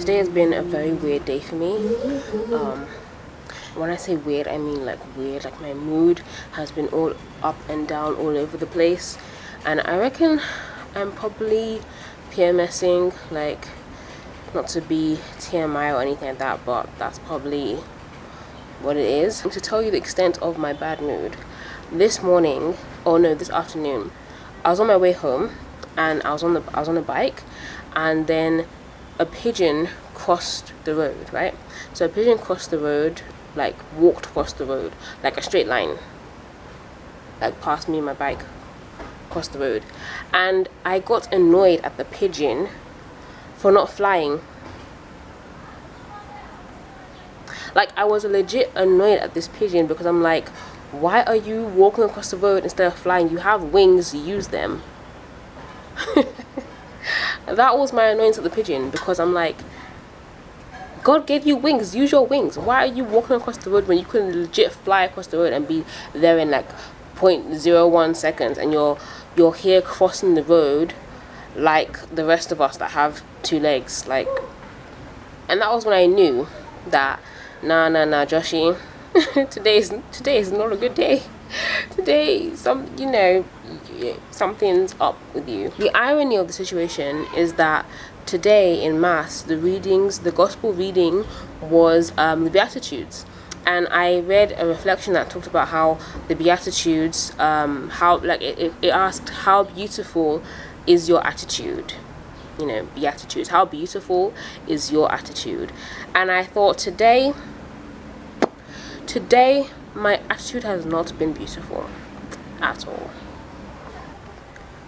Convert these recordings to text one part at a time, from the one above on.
Today has been a very weird day for me. When I say weird, I mean like weird. Like my mood has been all up and down all over the place, and I reckon I'm probably PMSing. Like, not to be TMI or anything like that, but that's probably what it is. To tell you the extent of my bad mood, this morning, or no, this afternoon, I was on my way home, and I was on a bike, and then a pigeon crossed the road, right? So a pigeon crossed the road, like walked across the road, like a straight line, like past me and my bike, across the road. And I got annoyed at the pigeon for not flying. Like, I was legit annoyed at this pigeon because I'm like, why are you walking across the road instead of flying? You have wings, use them. That was my annoyance at the pigeon, because I'm like, God gave you wings, use your wings. Why are you walking across the road when you couldn't legit fly across the road and be there in like 0.01 seconds, and you're here crossing the road like the rest of us that have two legs? Like, and that was when I knew that nah Joshi, today is not a good day. Today something's up with you. The irony of the situation is that today in mass, the gospel reading was the Beatitudes, and I read a reflection that talked about how the Beatitudes, how like it asked, how beautiful is your attitude? You know, Beatitudes, how beautiful is your attitude? And I thought, today my attitude has not been beautiful at all.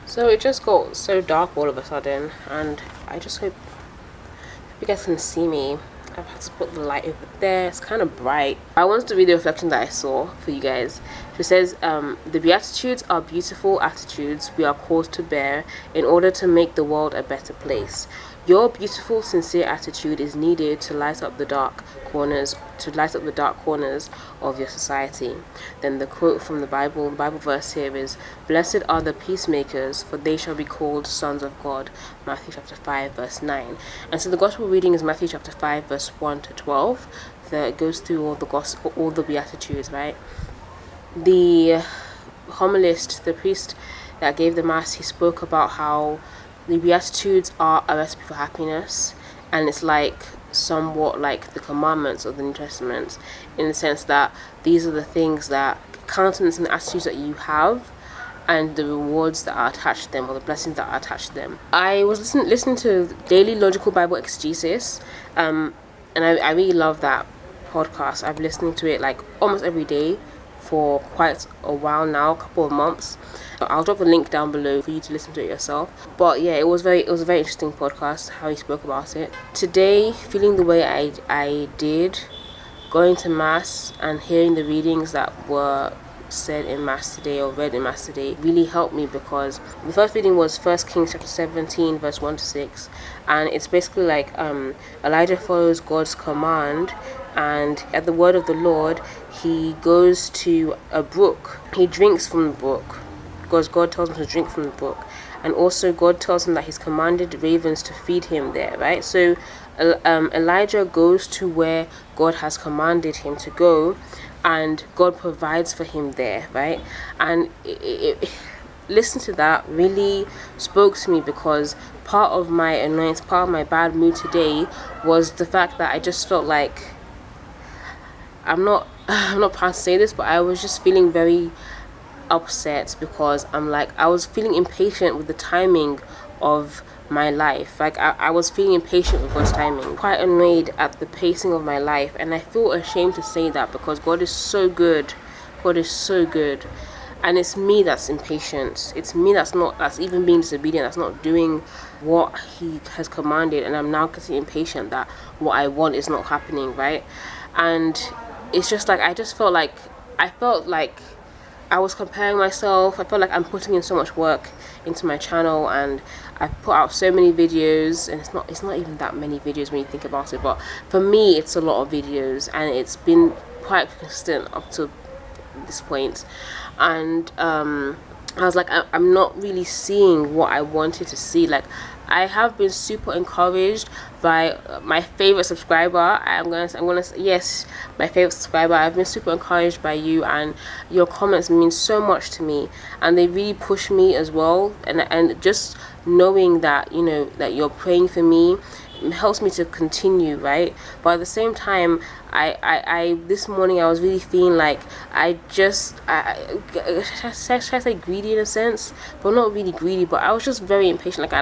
So it just got so dark all of a sudden, and I just hope you guys can see me. I've had to put the light over there, it's kind of bright. I wanted to read the reflection that I saw for you guys. It says, the Beatitudes are beautiful attitudes we are called to bear in order to make the world a better place. Your beautiful, sincere attitude is needed to light up the dark corners of your society. Then the quote from the Bible verse here is, "Blessed are the peacemakers, for they shall be called sons of God." Matthew chapter 5 verse 9. And so the gospel reading is Matthew chapter 5 verse 1 to 12. That goes through all the Beatitudes, right? The homilist, the priest that gave the mass, he spoke about how the Beatitudes are a recipe for happiness, and it's like somewhat like the commandments of the New Testament, in the sense that these are the things that countenance and attitudes that you have, and the rewards that are attached to them, or the blessings that are attached to them. I was listening to Daily Logical Bible Exegesis, and I really love that podcast. I've been listening to it like almost every day for quite a while now, a couple of months. I'll drop a link down below for you to listen to it yourself. But yeah, it was a very interesting podcast, how he spoke about it. Today, feeling the way I did, going to mass and hearing the readings that were said in mass today, or read in mass today, really helped me, because the first reading was 1 Kings chapter 17 verse 1 to 6, and it's basically like Elijah follows God's command, and at the word of the Lord he goes to a brook. He drinks from the brook because God tells him to drink from the brook, and also God tells him that he's commanded ravens to feed him there, right? So Elijah goes to where God has commanded him to go, and God provides for him there, right? And listen to that, really spoke to me, because part of my annoyance, part of my bad mood today was the fact that I just felt like, I'm not proud to say this, but I was just feeling very upset, because I was feeling impatient with the timing of my life. Like, I was feeling impatient with God's timing, quite annoyed at the pacing of my life, and I feel ashamed to say that, because God is so good. God is so good, and it's me that's impatient. It's me that's even being disobedient, that's not doing what he has commanded, and I'm now getting impatient that what I want is not happening, right? And it's just like, I felt like I was comparing myself. I felt like I'm putting in so much work into my channel, and I've put out so many videos, and it's not even that many videos when you think about it, but for me it's a lot of videos, and it's been quite consistent up to this point. And I was like, I'm not really seeing what I wanted to see. Like, I have been super encouraged by my favorite subscriber. Yes, my favorite subscriber. I've been super encouraged by you, and your comments mean so much to me, and they really push me as well. And just knowing that, you know, that you're praying for me helps me to continue, right? But at the same time, I this morning I was really feeling like should I say greedy in a sense, but not really greedy, but I was just very impatient.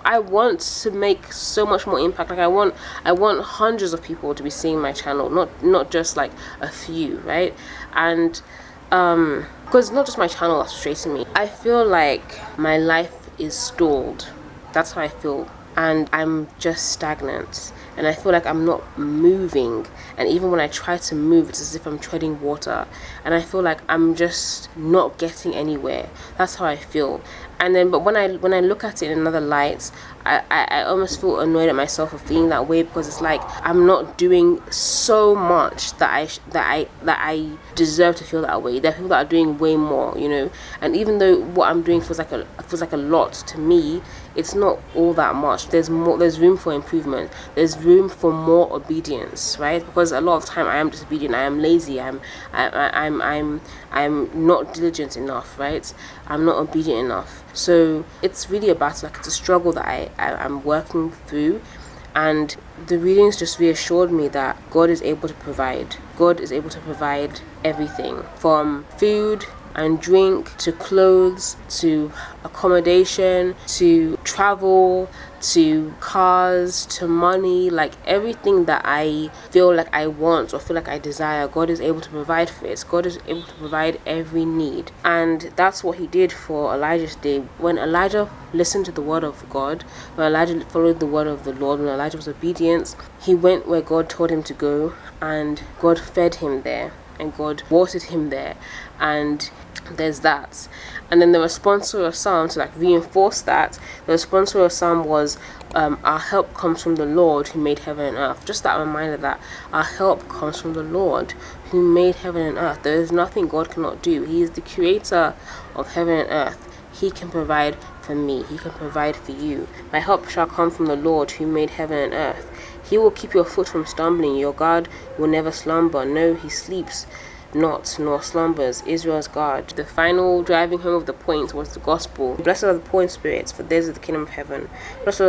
I want to make so much more impact. Like I want hundreds of people to be seeing my channel, not just like a few, right? And because not just my channel that's frustrating me. I feel like my life is stalled. That's how I feel, and I'm just stagnant, and I feel like I'm not moving, and even when I try to move, it's as if I'm treading water, and I feel like I'm just not getting anywhere. That's how I feel. And then, but when I look at it in another light, I almost feel annoyed at myself for feeling that way, because it's like I'm not doing so much that I deserve to feel that way. There are people that are doing way more, you know. And even though what I'm doing feels like a lot to me, it's not all that much. There's room for improvement. There's room for more obedience, right? Because a lot of time I am disobedient. I am lazy. I'm not diligent enough, right? I'm not obedient enough. So it's really a battle. Like, it's a struggle that I'm working through. And the readings just reassured me that God is able to provide. God is able to provide everything, from food and drink to clothes to accommodation to travel to cars to money. Like, everything that I feel like I want or feel like I desire, God is able to provide for it. God is able to provide every need. And that's what he did for Elijah's day. When Elijah listened to the word of God, when Elijah followed the word of the Lord, when Elijah was obedient, he went where God told him to go, and God fed him there, and God watered him there. And there's that. And then the responsory psalm, to like reinforce that, the responsory psalm was our help comes from the Lord who made heaven and earth. Just that reminder that our help comes from the Lord who made heaven and earth. There is nothing God cannot do. He is the creator of heaven and earth. He can provide for me. He can provide for you. My help shall come from the Lord who made heaven and earth. He will keep your foot from stumbling. Your God will never slumber. No, he sleeps not nor slumbers, Israel's God. The final driving home of the point was the gospel. Blessed are the poor in spirit, for theirs is the kingdom of heaven. Blessed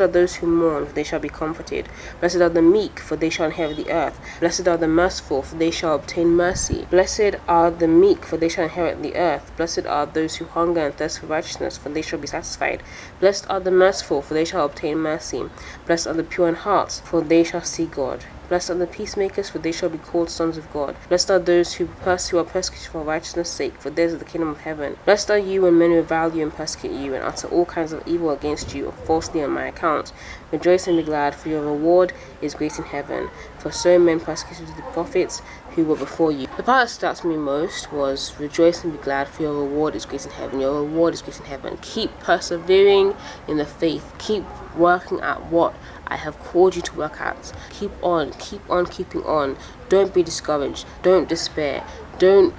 are those who mourn, for they shall be comforted. Blessed are the meek, for they shall inherit the earth. Blessed are the merciful, for they shall obtain mercy. Blessed are the meek, for they shall inherit the earth. Blessed are those who hunger and thirst for righteousness, for they shall be satisfied. Blessed are the merciful, for they shall obtain mercy. Blessed are the pure in heart, for they shall see God. Blessed are the peacemakers, for they shall be called sons of God. Blessed are those who are persecuted for righteousness' sake, for theirs is the kingdom of heaven. Blessed are you when men revile you and persecute you, and utter all kinds of evil against you, falsely on my account. Rejoice and be glad, for your reward is great in heaven. For so men persecuted the prophets who were before you. The part that stuck out to me most was, rejoice and be glad, for your reward is great in heaven. Your reward is great in heaven. Keep persevering in the faith. Keep working at what I have called you to work at. Keep on keeping on. Don't be discouraged. Don't despair. Don't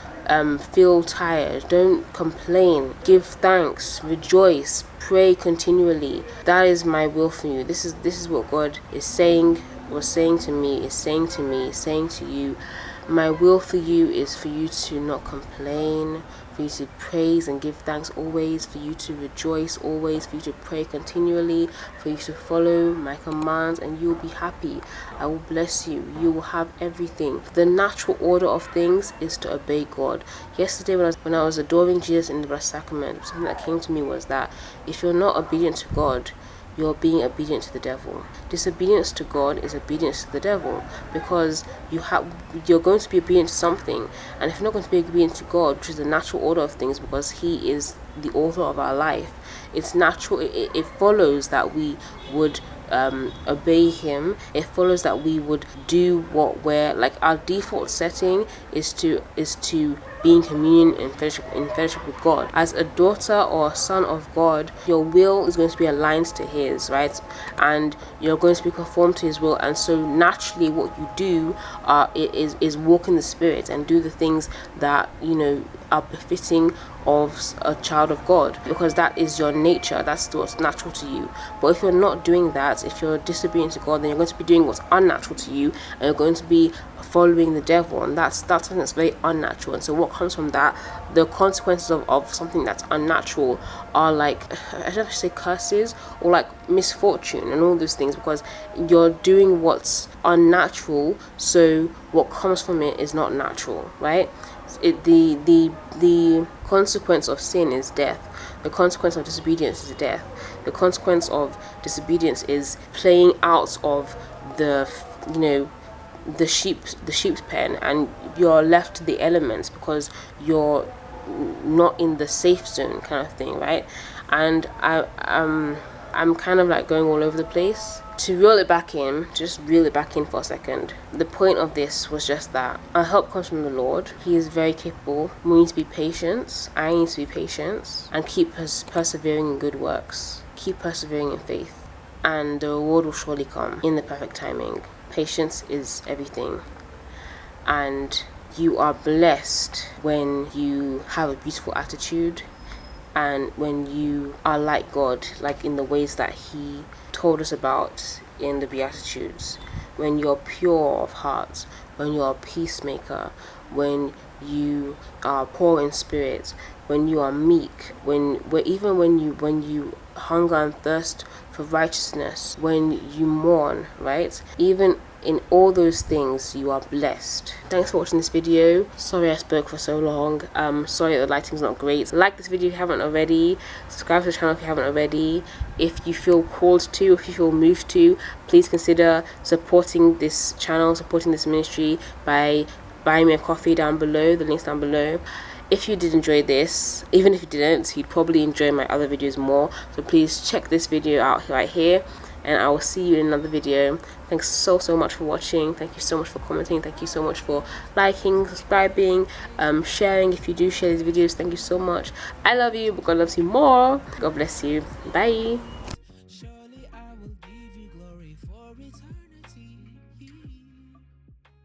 feel tired. Don't complain. Give thanks. Rejoice. Pray continually. That is my will for you. This is what God is saying, was saying to me, is saying to you. My will for you is for you to not complain, for you to praise and give thanks always, for you to rejoice always, for you to pray continually, for you to follow my commands, and you will be happy. I will bless you. You will have everything. The natural order of things is to obey God. Yesterday when I was adoring Jesus in the Blessed Sacrament, something that came to me was that if you're not obedient to God, you're being obedient to the devil. Disobedience to God is obedience to the devil, because you're going to be obedient to something, and if you're not going to be obedient to God, which is the natural order of things, because he is the author of our life, it's natural. It follows that we would obey him. It follows that we would do what we're like. Our default setting is to be in communion and fellowship with God. As a daughter or a son of God, your will is going to be aligned to His, right? And you're going to be conformed to His will. And so naturally, what you do is walk in the Spirit and do the things that are befitting of a child of God, because that is your nature. That's what's natural to you. But if you're not doing that, if you're disobedient to God, then you're going to be doing what's unnatural to you, and you're going to be following the devil, and that's something that's very unnatural. And so what comes from that, the consequences of something that's unnatural are like, I don't know if I say curses or like misfortune and all those things, because you're doing what's unnatural, so what comes from it is not natural, right? The consequence of sin is death. The consequence of disobedience is death. The consequence of disobedience is playing out of the sheep's pen, and you're left to the elements because you're not in the safe zone, kind of thing, right? And I'm kind of like going all over the place. To reel it back in, just reel it back in for a second. The point of this was just that our help comes from the Lord. He is very capable. We need to be patient. I need to be patient and keep us persevering in good works. Keep persevering in faith, and the reward will surely come in the perfect timing. Patience is everything, and you are blessed when you have a beautiful attitude and when you are like God, like in the ways that He told us about in the Beatitudes. When you're pure of heart, when you're a peacemaker, when you are poor in spirit, when you are meek, when you hunger and thirst for righteousness, when you mourn, right? Even in all those things, you are blessed. Thanks for watching this video. Sorry I spoke for so long. Sorry the lighting's not great. Like this video if you haven't already. Subscribe to the channel if you haven't already. If you feel called to, if you feel moved to, please consider supporting this channel, supporting this ministry by buying me a coffee down below. The link's down below. If you did enjoy this, even if you didn't, you'd probably enjoy my other videos more. So please check this video out right here, and I will see you in another video. Thanks so much for watching. Thank you so much for commenting. Thank you so much for liking, subscribing, sharing if you do share these videos. Thank you so much. I love you, but God loves you more. God bless you. Bye.